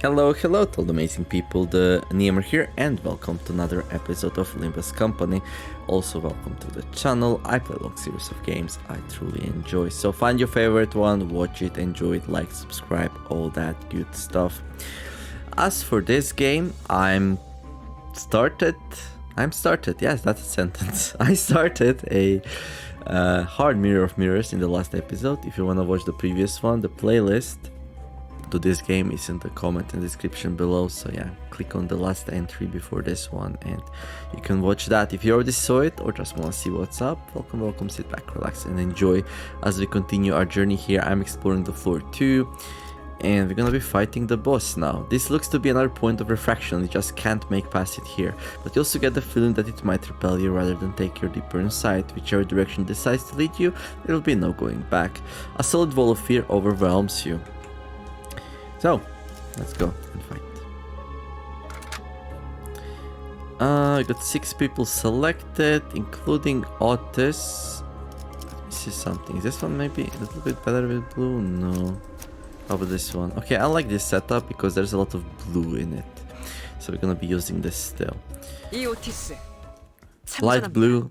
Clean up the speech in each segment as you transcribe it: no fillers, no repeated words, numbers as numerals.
Hello to all the amazing people, TheNeomare here, and welcome to another episode of Limbus Company. Also welcome to the channel. I play a long series of games I truly enjoy. So find your favorite one, watch it, enjoy it, like, subscribe, all that good stuff. As for this game, I'm started, yes, that's a sentence. I started a hard Mirror of Mirrors in the last episode. If you want to watch the previous one, the playlist to this game is in the comment and description below, so yeah, click on the last entry before this one and you can watch that. If you already saw it or just want to see what's up, welcome, sit back, relax and enjoy as we continue our journey here. I'm exploring the floor 2 and we're gonna be fighting the boss now. This looks to be another point of refraction, you just can't make past it here, but you also get the feeling that it might repel you rather than take you deeper inside. Whichever direction it decides to lead you, there will be no going back. A solid wall of fear overwhelms you. So, let's go and fight. I got 6 people selected, including Otis. Let me see something. Is this one maybe a little bit better with blue? No. How about this one? Okay, I like this setup because there's a lot of blue in it. So we're gonna be using this still. Light blue,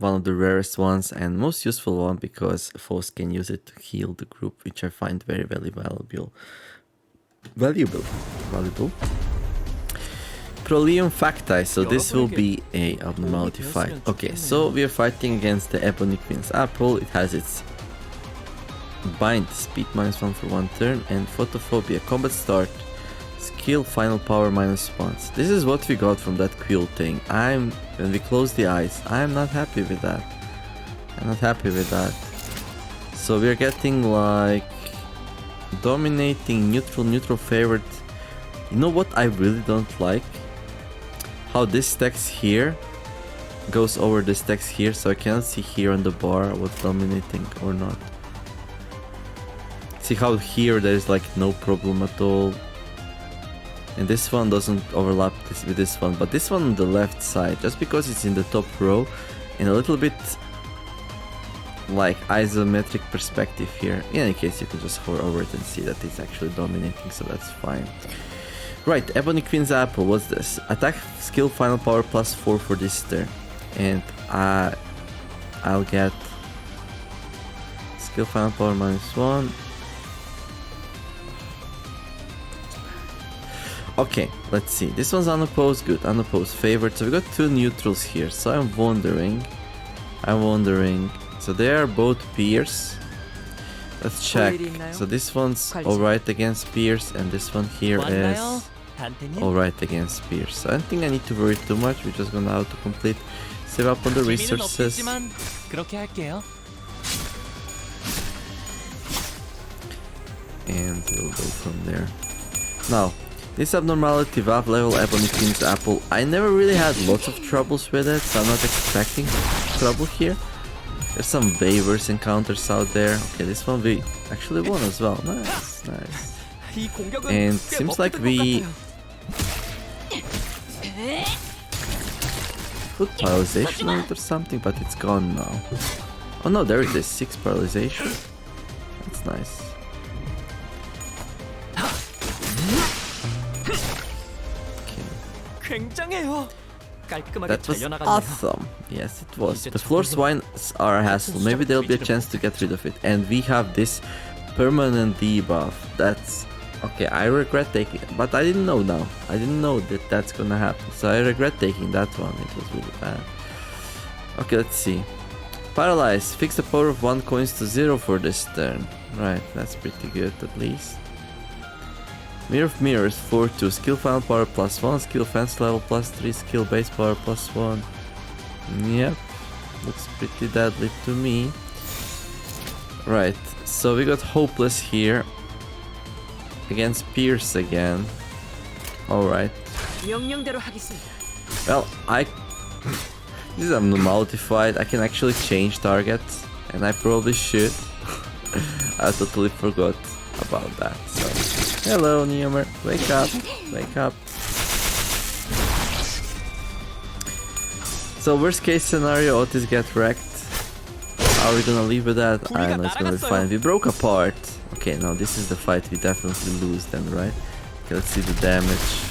one of the rarest ones and most useful one because foes can use it to heal the group, which I find very, very valuable. Proleum Facti, so this will be a abnormality fight. Okay, so we are fighting against the Ebony Queen's Apple. It has its bind, speed -1 for 1 turn, and photophobia, combat start, skill final power -1. This is what we got from that quill thing. When we close the eyes, I'm not happy with that. So we're getting like dominating, neutral, favored. You know what I really don't like? How this text here goes over this text here, so I cannot see here on the bar what's dominating or not. See how here there's like no problem at all, and this one doesn't overlap with this one, but this one on the left side, just because it's in the top row and a little bit like isometric perspective here. In any case, you can just hover over it and see that it's actually dominating, so that's fine. Right, Ebony Queen's Apple, what's this? Attack skill final power +4 for this turn, and I'll get skill final power -1. Okay, let's see. This one's unopposed, good. Unopposed, favored. So we got 2 neutrals here. So I'm wondering. So they are both Pierce. Let's check. So this one's alright against Pierce, and this one here is alright against Pierce. So I don't think I need to worry too much. We're just gonna have to complete, save up on the resources. And we'll go from there. Now, this abnormality valve level Ebony Queen's Apple, I never really had lots of troubles with it, so I'm not expecting trouble here. There's some waivers encounters out there. Okay, this one we actually won as well. Nice. And seems like we put paralyzation on it or something, but it's gone now. Oh no, there it is, 6 paralyzation. That's nice. That was awesome. Yes, it was. The floor swines are a hassle. Maybe there'll be a chance to get rid of it. And we have this permanent debuff. That's okay. I regret taking it, but I didn't know now. I didn't know that that's gonna happen. So I regret taking that one. It was really bad. Okay, let's see. Paralyze. Fix the power of 1 coins to 0 for this turn. Right, that's pretty good at least. Mirror of Mirrors 4-2, skill final power +1, skill fence level +3, skill base power +1. Yep, looks pretty deadly to me. Right, so we got Hopeless here against Pierce again. Alright. Well, this is a abnormality fight. I can actually change targets, and I probably should. I totally forgot about that, so. Hello, TheNeomare. Wake up. So worst case scenario, Otis get wrecked. How are we gonna leave with that? I don't know, it's gonna be fine. We broke apart. Okay, now this is the fight we definitely lose then, right? Okay, let's see the damage.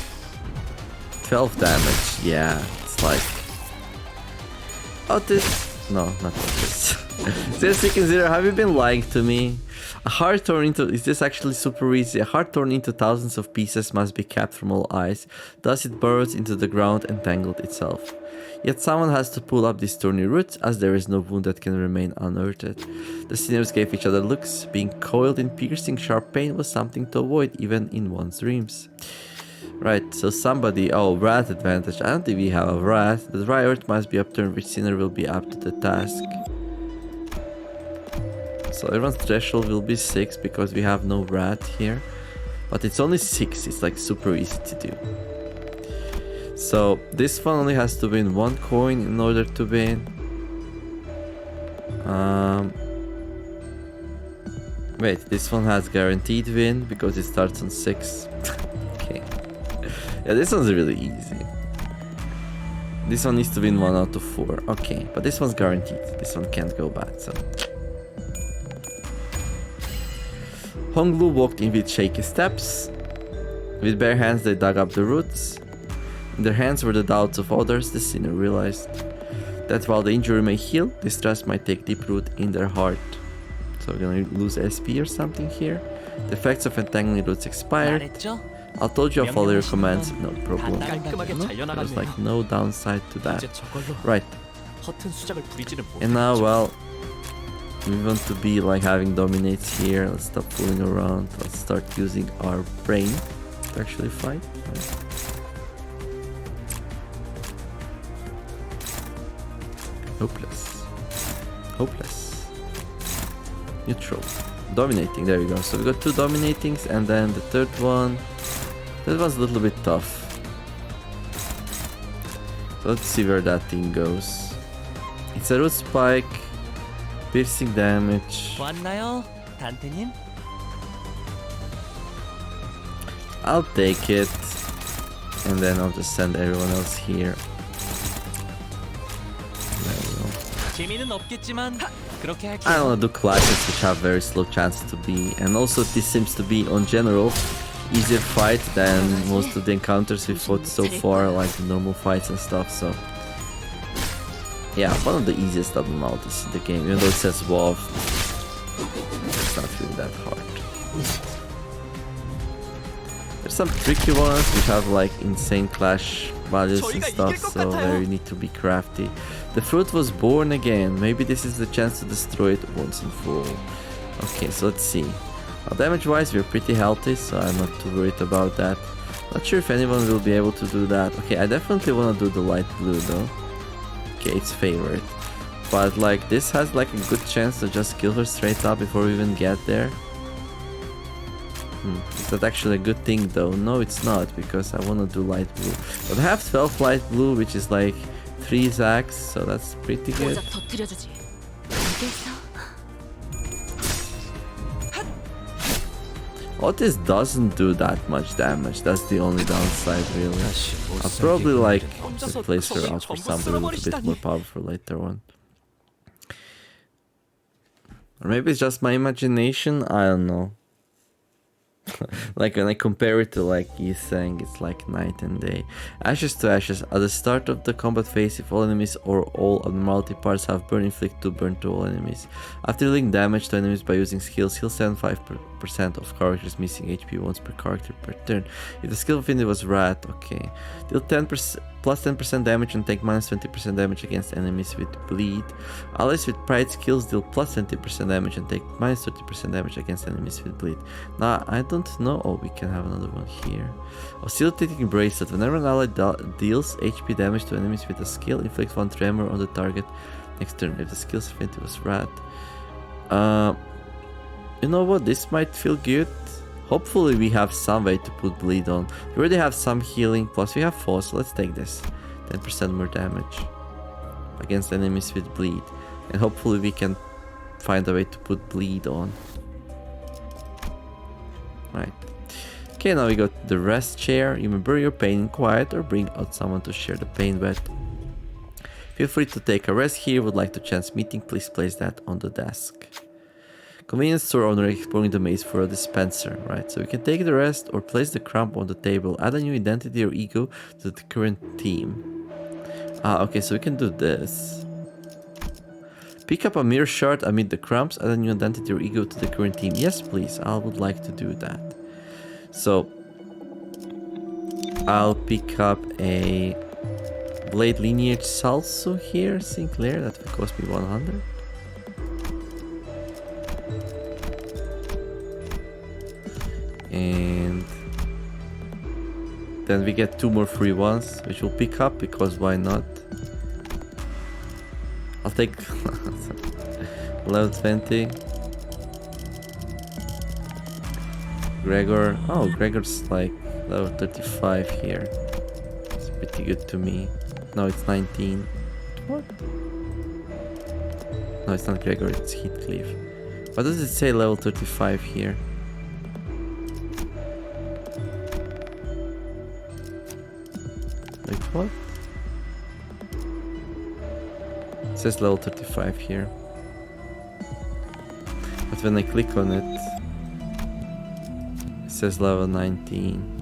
12 damage, yeah, it's like... Oh, this... No, not this. 060, have you been lying to me? A heart torn into... Is this actually super easy? A heart torn into thousands of pieces must be kept from all eyes. Thus it burrows into the ground and tangled itself. Yet someone has to pull up these thorny roots, as there is no wound that can remain unearthed. The sinners gave each other looks. Being coiled in piercing sharp pain was something to avoid, even in one's dreams. Right, so somebody... Oh, wrath advantage. I don't think we have a wrath. The dry earth must be upturned, which sinner will be up to the task. So everyone's threshold will be 6 because we have no wrath here. But it's only 6, it's like super easy to do. So this one only has to win 1 coin in order to win. Wait, this one has guaranteed win because it starts on 6. Okay. Yeah, this one's really easy. This one needs to win 1 out of 4. Okay, but this one's guaranteed. This one can't go bad, so... Honglu walked in with shaky steps. With bare hands they dug up the roots. In their hands were the doubts of others. The sinner realized that while the injury may heal, distress might take deep root in their heart. So we're gonna lose SP or something here. The effects of entangling roots expired. I told you I'll follow your commands, no problem. No, there's like no downside to that. Right. And now, well, we want to be like having dominates here. Let's stop fooling around. Let's start using our brain to actually fight. Right. Hopeless. Hopeless. Neutral. Dominating, there we go. So we got 2 dominatings and then the third one. That was a little bit tough. So let's see where that thing goes. It's a root spike. Piercing damage. I'll take it. And then I'll just send everyone else here. There we go. I don't want to do classes which have very slow chances to be. And also this seems to be, on general, easier fight than most of the encounters we fought so far, like the normal fights and stuff, so... Yeah, one of the easiest abnormalities in the game, even though it says WoW, it's not really that hard. There's some tricky ones which have like insane clash values and stuff, so there you need to be crafty. The fruit was born again, maybe this is the chance to destroy it once and for all. Okay, so let's see. Damage wise we're pretty healthy, so I'm not too worried about that. Not sure if anyone will be able to do that. Okay, I definitely want to do the light blue though. Okay, it's favorite. But like this has like a good chance to just kill her straight up before we even get there. Is that actually a good thing though? No, it's not, because I want to do light blue. But I have 12 light blue, which is like 3 Zacks, so that's pretty good. Otis doesn't do that much damage, that's the only downside really. I'll probably like replace her out for something a little bit more powerful later on. Or maybe it's just my imagination, I don't know. Like when I compare it to like he's saying, it's like night and day. Ashes to ashes. At the start of the combat phase, if all enemies or all abnormality parts have burn, inflict 2 burn to all enemies. After dealing damage to enemies by using skills, heal 75% of characters missing HP once per character per turn. If the skill of it was Wrath, okay. Deal 10% plus 10% damage and take minus 20% damage against enemies with bleed. Allies with pride skills deal plus 20% damage and take minus 30% damage against enemies with bleed. Now I don't know. Oh, we can have another one here. Oscillating bracelet. Whenever an ally deals HP damage to enemies with a skill, inflict 1 tremor on the target next turn. If the skill's affinity was Wrath. You know what? This might feel good. Hopefully we have some way to put bleed on. We already have some healing, plus we have 4, so let's take this. 10% more damage against enemies with bleed. And hopefully we can find a way to put bleed on. Right. Okay, now we got the rest chair. You may bury your pain in quiet or bring out someone to share the pain with. Feel free to take a rest here. Would like to chance meeting, please place that on the desk. Convenience store owner exploring the maze for a dispenser, right? So we can take the rest or place the crumb on the table. Add a new identity or ego to the current team. Okay, so we can do this. Pick up a mirror shard amid the crumbs. Add a new identity or ego to the current team. Yes, please. I would like to do that. So I'll pick up a Blade Lineage Salso here, Sinclair. That will cost me 100. And then we get 2 more free ones, which we'll pick up because why not? I'll take level 20. Gregor. Oh, Gregor's like level 35 here. It's pretty good to me. No, it's 19. What? No, it's not Gregor, it's Heathcliff. Why does it say level 35 here? Wait, what? It says level 35 here. But when I click on it, it says level 19.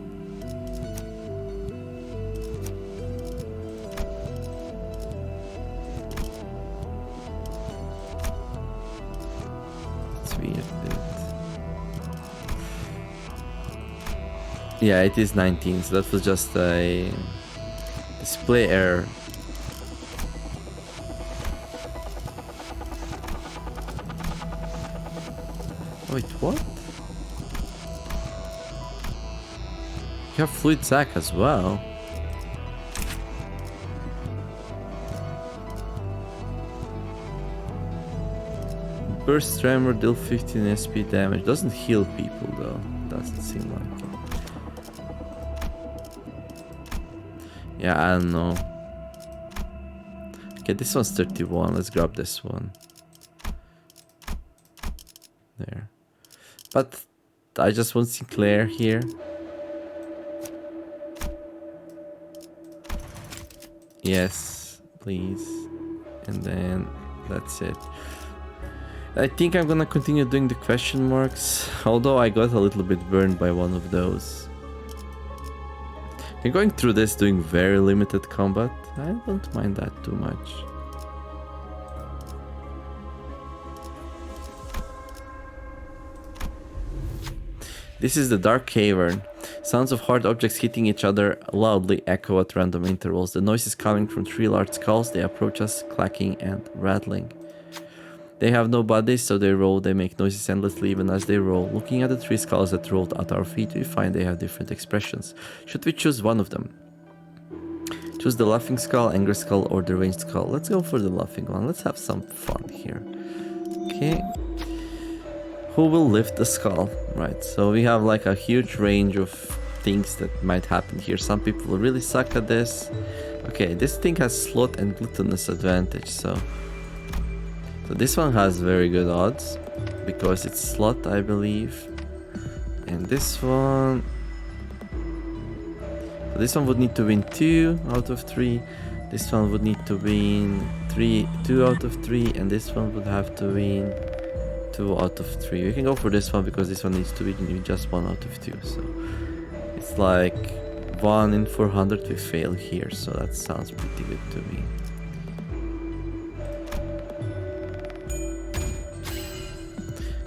It's weird, dude. Yeah, it is 19, so that was just a display error. Wait, what? You have Fluid Sac as well. Burst Tremor, deal 15 SP damage. Doesn't heal people though. Doesn't seem like it. Yeah, I don't know. Okay, this one's 31. Let's grab this one. There. But I just want Sinclair here. Yes, please. And then that's it. I think I'm gonna continue doing the question marks, although I got a little bit burned by one of those. And going through this doing very limited combat, I don't mind that too much. This is the Dark Cavern. Sounds of hard objects hitting each other loudly echo at random intervals. The noise is coming from 3 large skulls. They approach us, clacking and rattling. They have no bodies, so they roll. They make noises endlessly even as they roll. Looking at the 3 skulls that rolled at our feet, we find they have different expressions. Should we choose one of them? Choose the laughing skull, angry skull, or the ranged skull. Let's go for the laughing one. Let's have some fun here. Okay. Who will lift the skull? Right, so we have like a huge range of things that might happen here. Some people will really suck at this. Okay, this thing has slot and glutinous advantage, so this one has very good odds because it's slot, I believe. And this one, so this one would need to win 2 out of 3. This one would need to win 2 out of 3, and this one would have to win 2 out of 3. We can go for this one because this one needs to win just 1 out of 2. So it's like 1 in 400 we fail here, so that sounds pretty good to me.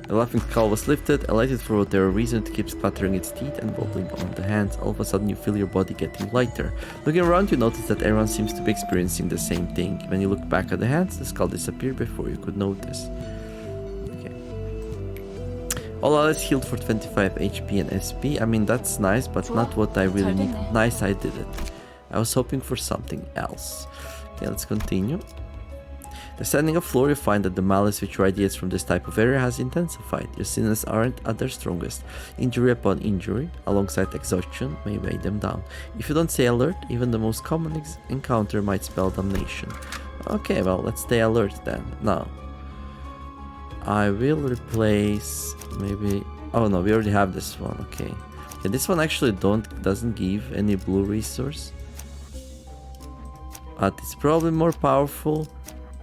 The laughing skull was lifted, elated for whatever reason. It keeps clattering its teeth and wobbling on the hands. All of a sudden you feel your body getting lighter. Looking around you notice that everyone seems to be experiencing the same thing. When you look back at the hands, the skull disappeared before you could notice. Okay. All others healed for 25 HP and SP. I mean, that's nice, but not what I really need. Nice, I did it. I was hoping for something else. Okay, let's continue. Descending a floor, you find that the malice which radiates from this type of area has intensified. Your sinners aren't at their strongest. Injury upon injury, alongside exhaustion, may weigh them down. If you don't stay alert, even the most common encounter might spell damnation. Okay, well, let's stay alert then. Now, I will replace maybe... Oh no, we already have this one, okay. Yeah, this one actually doesn't give any blue resource. But it's probably more powerful.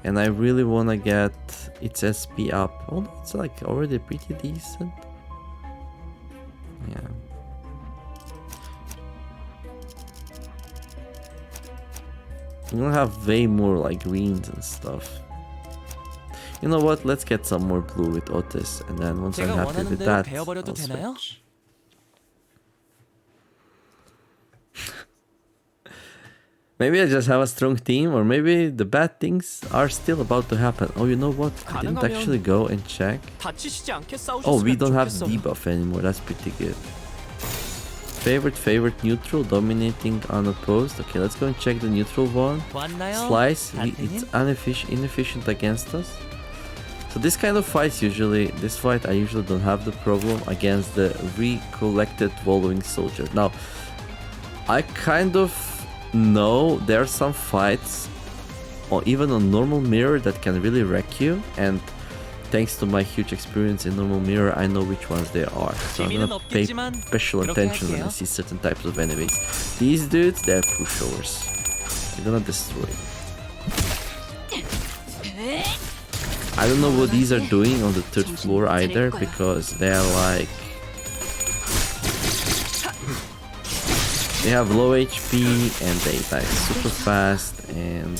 And I really want to get its SP up. Oh, it's like already pretty decent. Yeah. You're gonna have way more like greens and stuff. You know what? Let's get some more blue with Otis, and then once I'm happy with that, I'll switch. Maybe I just have a strong team, or maybe the bad things are still about to happen. Oh, you know what? I didn't actually go and check. Oh, we don't have debuff anymore. That's pretty good. Favorite neutral, dominating unopposed. Okay, let's go and check the neutral one. Slice, it's inefficient against us. So this kind of fights usually, this fight I usually don't have the problem against the recollected following soldier. Now, I kind of know there are some fights, or even on normal mirror, that can really wreck you, and thanks to my huge experience in normal mirror, I know which ones they are. So I'm gonna pay special attention when I see certain types of enemies. These dudes, they're pushovers. They're gonna destroy you. I don't know what these are doing on the 3rd floor either, because they're like... They have low HP and they die super fast, and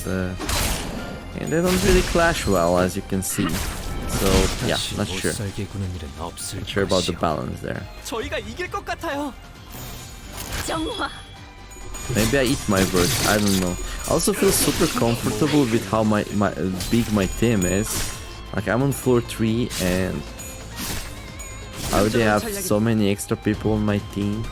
they don't really clash well, as you can see. So yeah, not sure. Not sure about the balance there. Maybe I eat my words, I don't know. I also feel super comfortable with how big my team is. Like, I'm on floor 3 and I already have so many extra people on my team.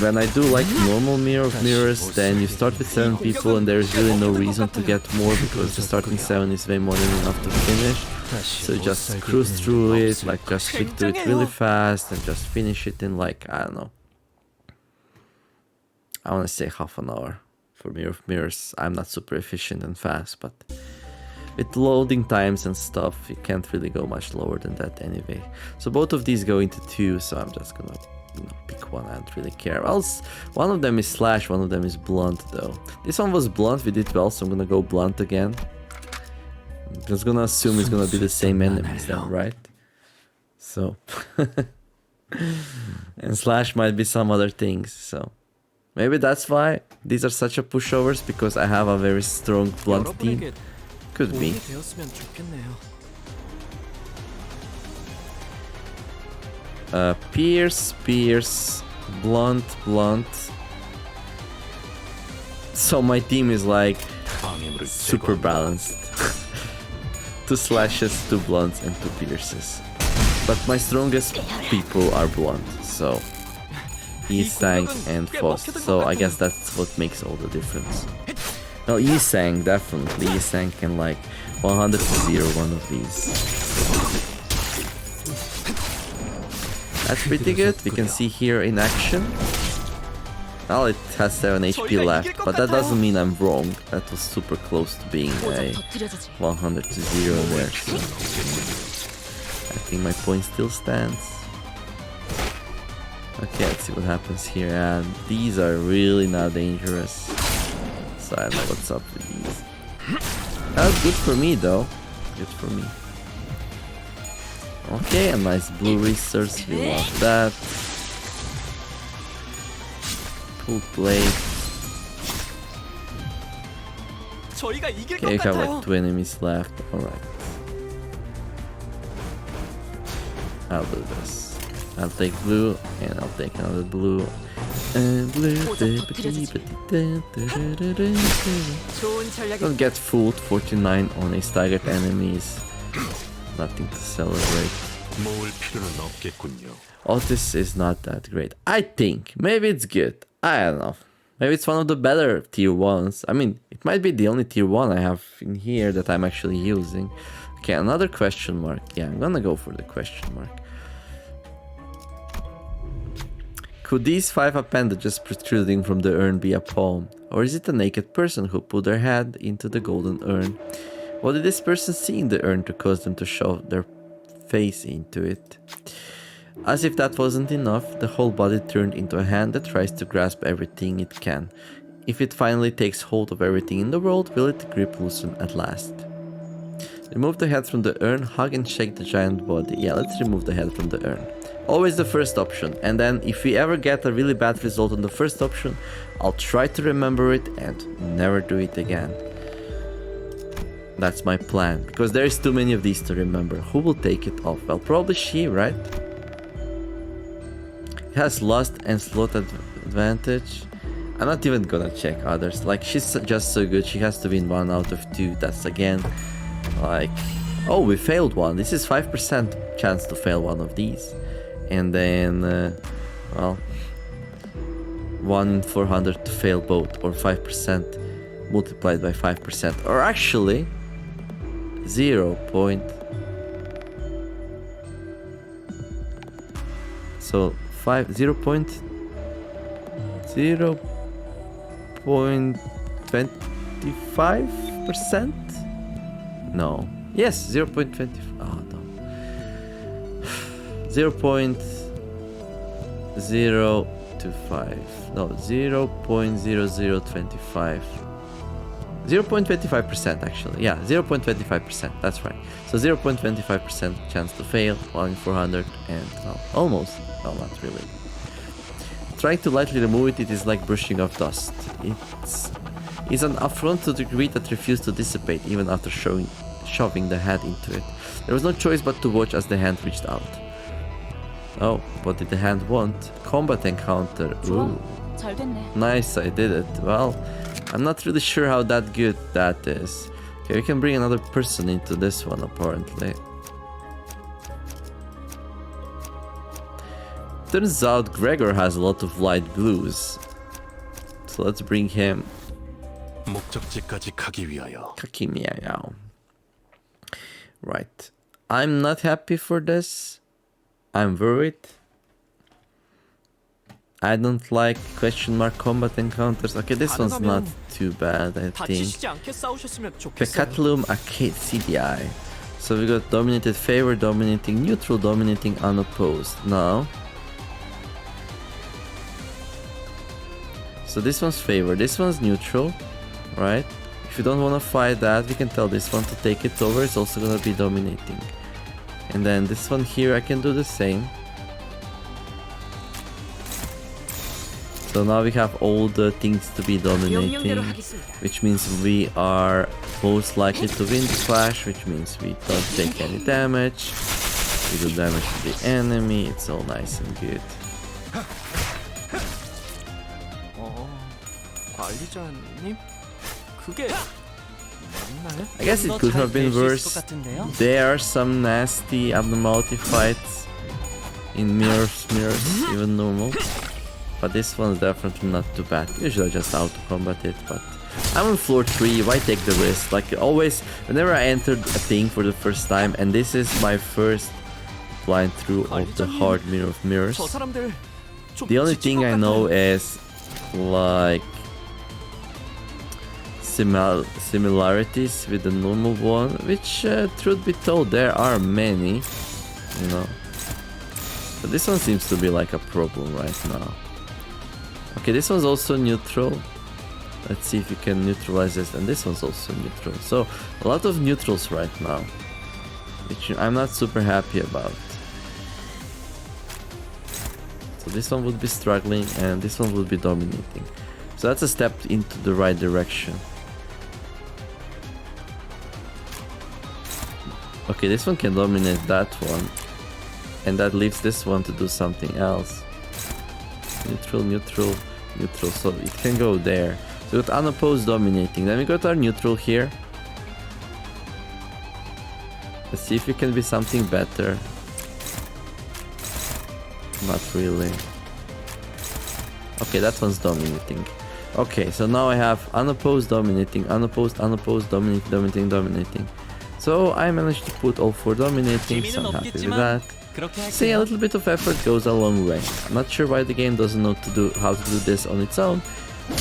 When I do like normal mirror of mirrors, then you start with 7 people and there's really no reason to get more, because the starting 7 is way more than enough to finish. So you just cruise through it, like just stick to it really fast and just finish it in like, I don't know. I want to say half an hour for mirror of mirrors. I'm not super efficient and fast, but with loading times and stuff, you can't really go much lower than that anyway. So both of these go into 2, so I'm just gonna, you know, pick one. I don't really care. Else, one of them is slash, one of them is blunt though. This one was blunt, we did well, so I'm gonna go blunt again. I'm just gonna assume it's gonna be the same enemies then, right? So and slash might be some other things, so maybe that's why these are such a pushovers, because I have a very strong blunt team. Could be. Pierce, blunt. So my team is like super balanced. 2 slashes, 2 blunts, and 2 pierces. But my strongest people are blunt, so E.G.O and Faust. So I guess that's what makes all the difference. No, E.G.O definitely. E.G.O can like 100 to 0 one of these. That's pretty good. We can see here in action. Well, it has 7 HP left, but that doesn't mean I'm wrong. That was super close to being a 100 to 0 there. So I think my point still stands. Okay, let's see what happens here. And these are really not dangerous. So I don't know what's up with these. That's good for me though. Good for me. Okay, a nice blue resource. We love that. Pull blade. Okay, we have like 2 enemies left. Alright. I'll do this. I'll take blue and I'll take another blue. And blue. Don't get fooled. 49 on a staggered enemies. Nothing to celebrate. Otis is not that great. I think. Maybe it's good. I don't know. Maybe it's one of the better tier 1s. I mean, it might be the only tier 1 I have in here that I'm actually using. Okay, another question mark. Yeah, I'm gonna go for the question mark. Could these 5 appendages protruding from the urn be a palm? Or is it a naked person who put their head into the golden urn? What did this person see in the urn to cause them to shove their face into it? As if that wasn't enough, the whole body turned into a hand that tries to grasp everything it can. If it finally takes hold of everything in the world, will its grip loosen at last? Remove the head from the urn, hug and shake the giant body. Yeah, let's remove the head from the urn. Always the first option. And then if we ever get a really bad result on the first option, I'll try to remember it and never do it again. That's my plan. Because there is too many of these to remember. Who will take it off? Well, probably she, right? It has lust and slot advantage. I'm not even gonna check others. Like, she's just so good. She has to win 1 out of 2. That's again, like... Oh, we failed one. This is 5% chance to fail one of these. And then, well... 1 in 400 to fail both. Or 5% multiplied by 5%. Or actually... 0. So, 0.25%? No. Yes, 0.20. Oh no. 0.025. No, 0.0025. 0.25% actually. Yeah, 0.25%. That's right. So 0.25% chance to fail, 1 in 400, and well, almost. Well, not really. Trying to lightly remove it, it is like brushing off dust. It's an affront to the degree that refused to dissipate even after shoving the hand into it. There was no choice but to watch as the hand reached out. Oh, what did the hand want? Combat encounter. Ooh. Nice, I did it. Well, I'm not really sure how that good that is. Okay, we can bring another person into this one apparently. Turns out Gregor has a lot of light blues. So let's bring him. Kakimiao. Right. I'm not happy for this. I'm worried. I don't like question mark combat encounters. Okay, this one's not too bad, I think. Pecatlum Arcade CDI. So we got dominated favor, dominating neutral, dominating unopposed. Now. So this one's favor, this one's neutral, right? If you don't want to fight that, we can tell this one to take it over. It's also gonna be dominating. And then this one here, I can do the same. So now we have all the things to be dominating, which means we are most likely to win the clash, which means we don't take any damage. We do damage to the enemy, it's all nice and good. I guess it could have been worse. There are some nasty abnormality fights in mirrors, even normal. But this one's definitely not too bad. Usually I just auto-combat it, but I'm on floor 3, why take the risk? Like always, whenever I entered a thing for the first time, and this is my first blind through of the hard mirror of mirrors, the only thing I know is like similarities with the normal one, which truth be told there are many, you know. But this one seems to be like a problem right now. Okay, this one's also neutral. Let's see if we can neutralize this, and this one's also neutral. So a lot of neutrals right now, which I'm not super happy about. So this one would be struggling and this one would be dominating. So that's a step into the right direction. Okay, this one can dominate that one, and that leaves this one to do something else. Neutral, neutral, neutral, so it can go there. So we got unopposed dominating, then we got our neutral here. Let's see if we can be something better. Not really. Okay, that one's dominating. Okay, so now I have unopposed dominating, unopposed, unopposed, dominating, dominating, dominating. So I managed to put all 4 dominating, so I'm happy with that. See, a little bit of effort goes a long way. I'm not sure why the game doesn't know how to do this on its own,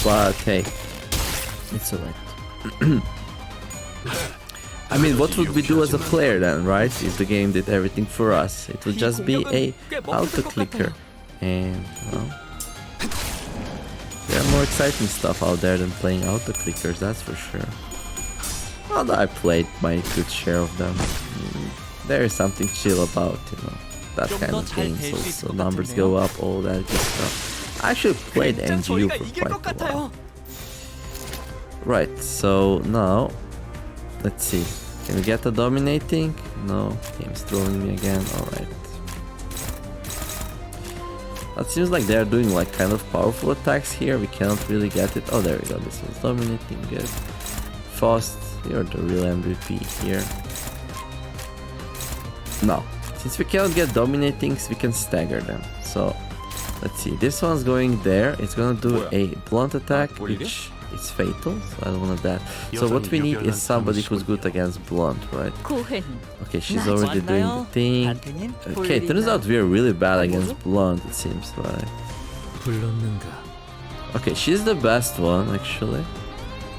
but hey, it's alright. I mean, what would we do as a player then, right? If the game did everything for us, it would just be a auto-clicker. And, well, there are more exciting stuff out there than playing auto-clickers, that's for sure. Although I played my good share of them. There is something chill about, you know, that kind of games. Also, numbers go up, all that good stuff. I actually played E.G.O for quite a while. Right, so now, let's see. Can we get a dominating? No, game's trolling me again. Alright. It seems like they're doing like kind of powerful attacks here. We cannot really get it. Oh, there we go. This one's dominating. Good. Fast, you're the real MVP here. Now, since we cannot get dominatings, we can stagger them. So, let's see. This one's going there. It's gonna do a blunt attack, which is fatal. So I don't want that. So what we need is somebody who's good against blunt, right? Okay, she's already doing the thing. Okay, turns out we're really bad against blunt, it seems like. Okay, she's the best one, actually.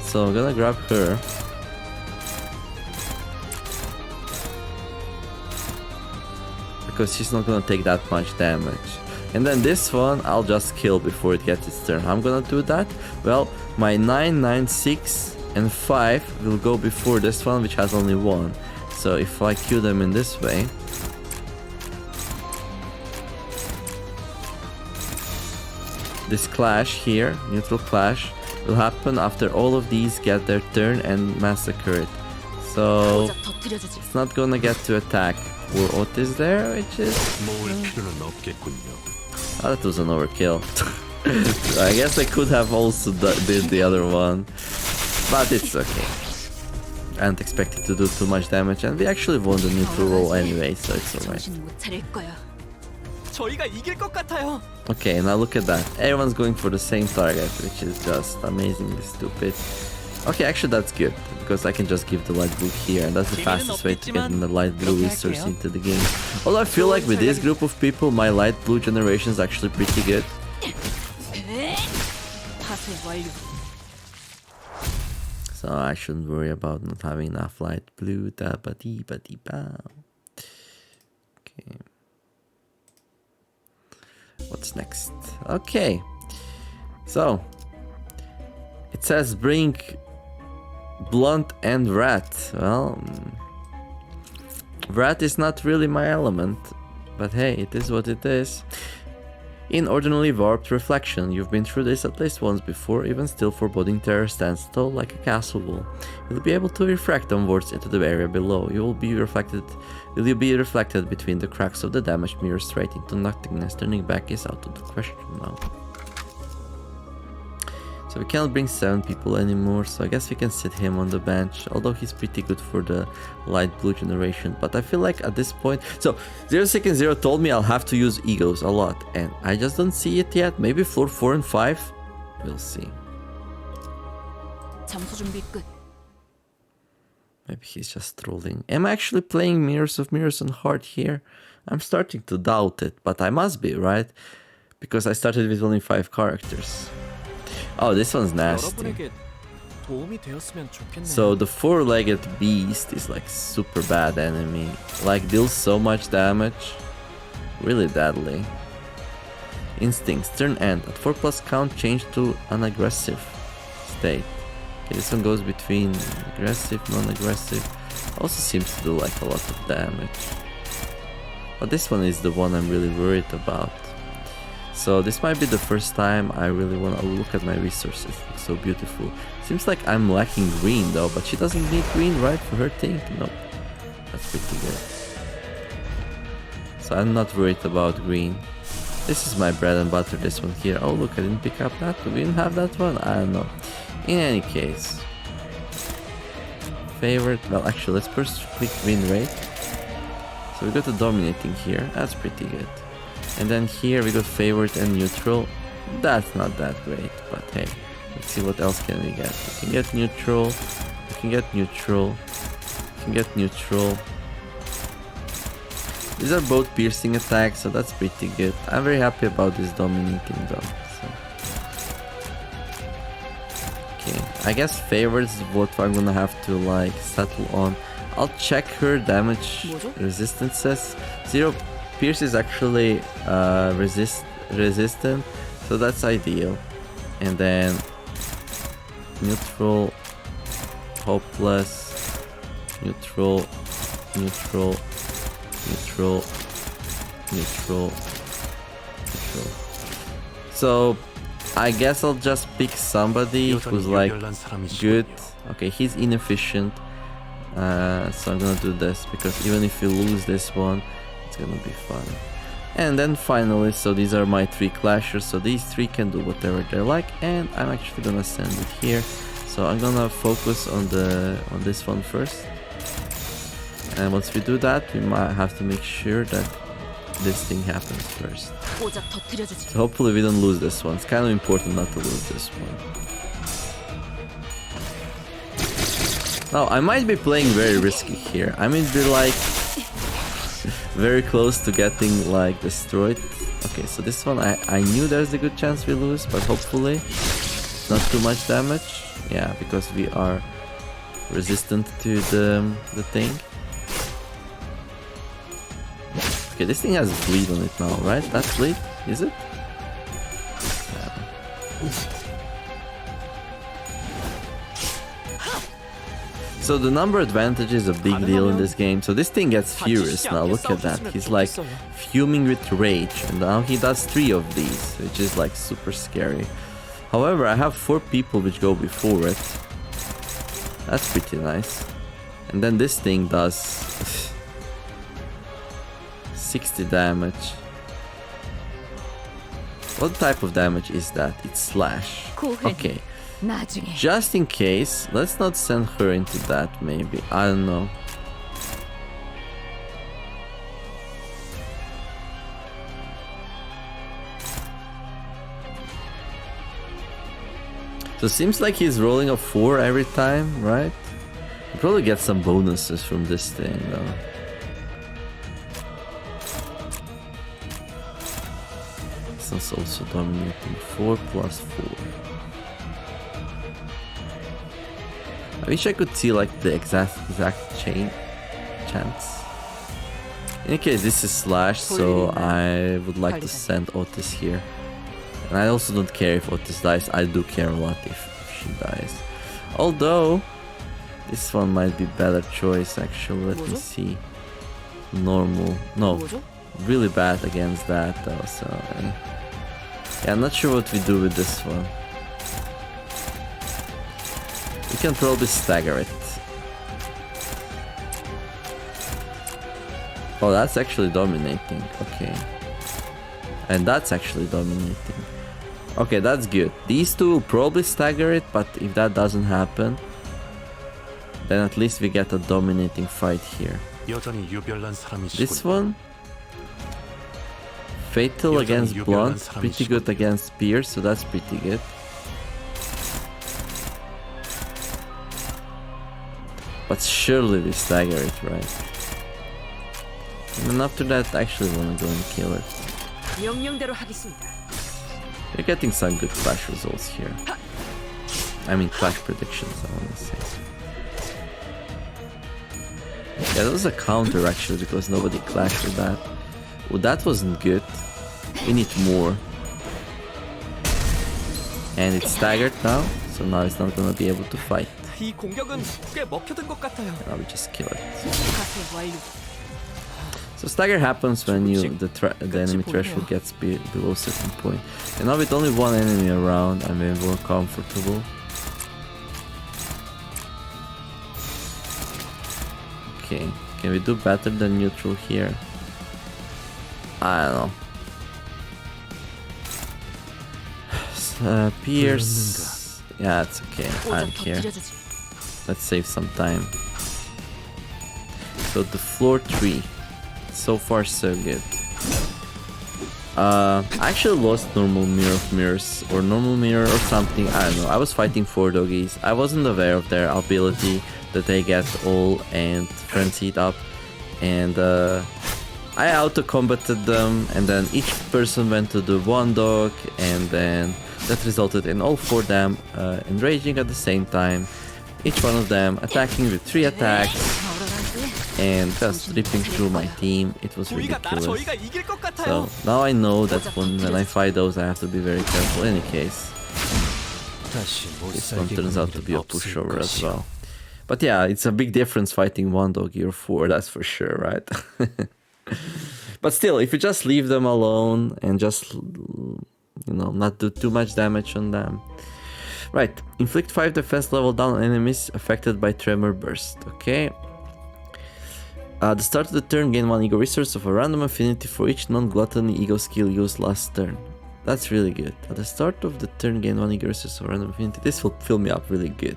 So I'm gonna grab her. Because she's not gonna take that much damage. And then this one, I'll just kill before it gets its turn. I'm gonna do that. Well, my 9, 9, 6, and 5 will go before this one, which has only 1. So if I kill them in this way... This clash here, neutral clash, will happen after all of these get their turn and massacre it. So it's not gonna get to attack. Or what is there, which is... Oh, that was an overkill. I guess I could have also did the other one. But it's okay. I didn't expect it to do too much damage, and we actually won the neutral roll anyway, so it's alright. Okay, now look at that. Everyone's going for the same target, which is just amazingly stupid. Okay, actually that's good, because I can just give the light blue here, and that's the fastest way to get in the light blue resource into the game. Although I feel like with this group of people, my light blue generation is actually pretty good. So I shouldn't worry about not having enough light blue. Okay. What's next? Okay. So it says bring blunt and rat. Well, rat is not really my element, but hey, it is what it is. Inordinately warped reflection. You've been through this at least once before. Even still, foreboding terror stands tall like a castle wall. You'll be able to refract onwards into the area below. Will you be reflected between the cracks of the damaged mirror straight into nothingness? Turning back is out of the question now. So we cannot bring 7 people anymore, so I guess we can sit him on the bench, although he's pretty good for the light blue generation. But I feel like at this point... So, 060 told me I'll have to use E.G.Os a lot, and I just don't see it yet. Maybe floor 4 and 5? We'll see. Maybe he's just trolling. Am I actually playing Mirrors on hard here? I'm starting to doubt it, but I must be, right? Because I started with only 5 characters. Oh, this one's nasty. So the 4-legged beast is like super bad enemy. Like deals so much damage. Really deadly. Instincts, turn end. At 4+ count, change to an aggressive state. Okay, this one goes between aggressive, non-aggressive. Also seems to do like a lot of damage. But this one is the one I'm really worried about. So this might be the first time I really want to look at my resources. It's so beautiful. Seems like I'm lacking green though, but she doesn't need green, right, for her thing? Nope. That's pretty good. So I'm not worried about green. This is my bread and butter, this one here. Oh look, I didn't pick up that. Do we didn't have that one? I don't know. In any case. Favorite, well actually let's first click win rate. So we got the dominating here, that's pretty good. And then here we got favorite and neutral. That's not that great, but hey, let's see what else can we get. We can get neutral, we can get neutral, we can get neutral. These are both piercing attacks, so that's pretty good. I'm very happy about this dominating though. So. Okay, I guess favorites is what I'm gonna have to like settle on. I'll check her damage resistances. 0 Pierce is actually resistant, so that's ideal. And then neutral, hopeless, neutral, neutral, neutral, neutral, neutral. So I guess I'll just pick somebody who's like good. Okay, he's inefficient. So I'm gonna do this because even if we lose this one, it's gonna be fun. And then finally, so these are my 3 clashers, so these 3 can do whatever they like, and I'm actually gonna send it here. So I'm gonna focus on this one first. And once we do that, we might have to make sure that this thing happens first. So hopefully we don't lose this one. It's kind of important not to lose this one. Now, I might be playing very risky here. I might be like very close to getting like destroyed. Okay, so this one I knew there's a good chance we lose, but hopefully not too much damage. Yeah, because we are resistant to the thing. Okay, this thing has bleed on it now, right? That's bleed? Is it? Yeah. So the number advantage is a big deal in this game. So this thing gets furious now, look at that. He's like fuming with rage, and now he does 3 of these, which is like super scary. However, I have 4 people which go before it. That's pretty nice. And then this thing does 60 damage. What type of damage is that? It's slash. Okay. Just in case, let's not send her into that maybe. I don't know. So it seems like he's rolling a 4 every time, right? He'll probably get some bonuses from this thing though. This one's also dominating. 4 plus 4. I wish I could see like the exact chance. In any case, this is slash, so I would like to send Otis here. And I also don't care if Otis dies. I do care a lot if she dies. Although this one might be better choice actually. Let me see. Normal. No, really bad against that though. So yeah, I'm not sure what we do with this one. We can probably stagger it. Oh, that's actually dominating. Okay. And that's actually dominating. Okay, that's good. These 2 will probably stagger it, but if that doesn't happen, then at least we get a dominating fight here. This one, fatal against blunt, pretty good against pierce, so that's pretty good. But surely we stagger it, right? And then after that, I actually want to go and kill it. We're getting some good clash results here. I mean clash predictions, I want to say. Yeah, that was a counter actually, because nobody clashed with that. Well, that wasn't good. We need more. And it's staggered now, so now it's not gonna be able to fight. Now we just kill it. So stagger happens when the enemy threshold gets below a certain point. And now with only 1 enemy around, I'm more comfortable. Okay, can we do better than neutral here? I don't know. Pierce. Yeah, it's okay. I don't care. Let's save some time. So the floor 3. So far so good. I actually lost normal mirror of mirrors or normal mirror or something. I don't know. I was fighting 4 doggies. I wasn't aware of their ability that they get all and frenzied up, and I auto-combated them, and then each person went to do 1 dog, and then that resulted in all 4 of them enraging at the same time, each one of them attacking with 3 attacks and just ripping through my team. It was ridiculous. So now I know that when I fight those, I have to be very careful. In any case, this one turns out to be a pushover as well. But yeah, it's a big difference fighting 1 doggy or 4, that's for sure, right? But still, if you just leave them alone and just, not do too much damage on them. Right, inflict 5 defense level down on enemies affected by Tremor Burst, okay? At the start of the turn, gain 1 ego resource of a random affinity for each non-gluttony ego skill used last turn. That's really good. At the start of the turn, gain 1 ego resource of a random affinity. This will fill me up really good.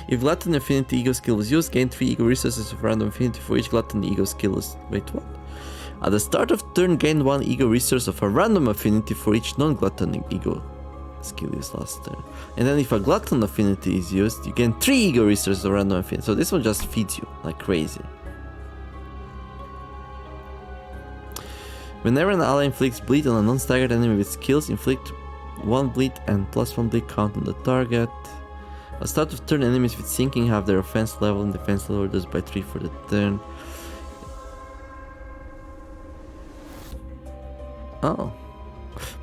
If gluttony affinity ego skill was used, gain 3 ego resources of a random affinity for each gluttony ego skill is... Wait, what? At the start of turn, gain 1 ego resource of a random affinity for each non-gluttony ego skill used last turn. And then if a glutton affinity is used, you gain 3 ego resources of random affinity. So this one just feeds you like crazy. Whenever an ally inflicts bleed on a non-staggered enemy with skills, inflict 1 bleed and +1 bleed count on the target. At the start of turn, enemies with sinking have their offense level and defense level reduced by 3 for the turn. Oh.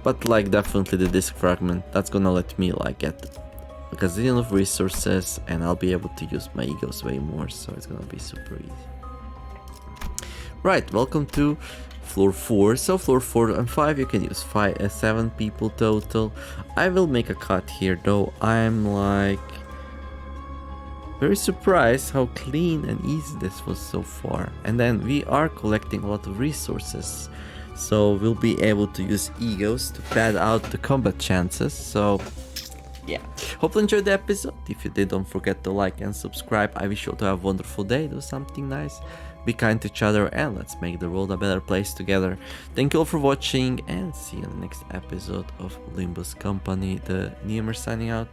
But like definitely the disc fragment, that's gonna let me like get a gazillion of resources and I'll be able to use my egos way more, so it's gonna be super easy. Right, welcome to floor 4. So floor 4 and 5 you can use 7 people total. I will make a cut here though. I'm like very surprised how clean and easy this was so far. And then we are collecting a lot of resources, so we'll be able to use egos to pad out the combat chances. So yeah, hope you enjoyed the episode. If you did, don't forget to like and subscribe. I wish you all to have a wonderful day, do something nice, be kind to each other, and let's make the world a better place together. Thank you all for watching, and see you in the next episode of Limbus Company. TheNeomare signing out.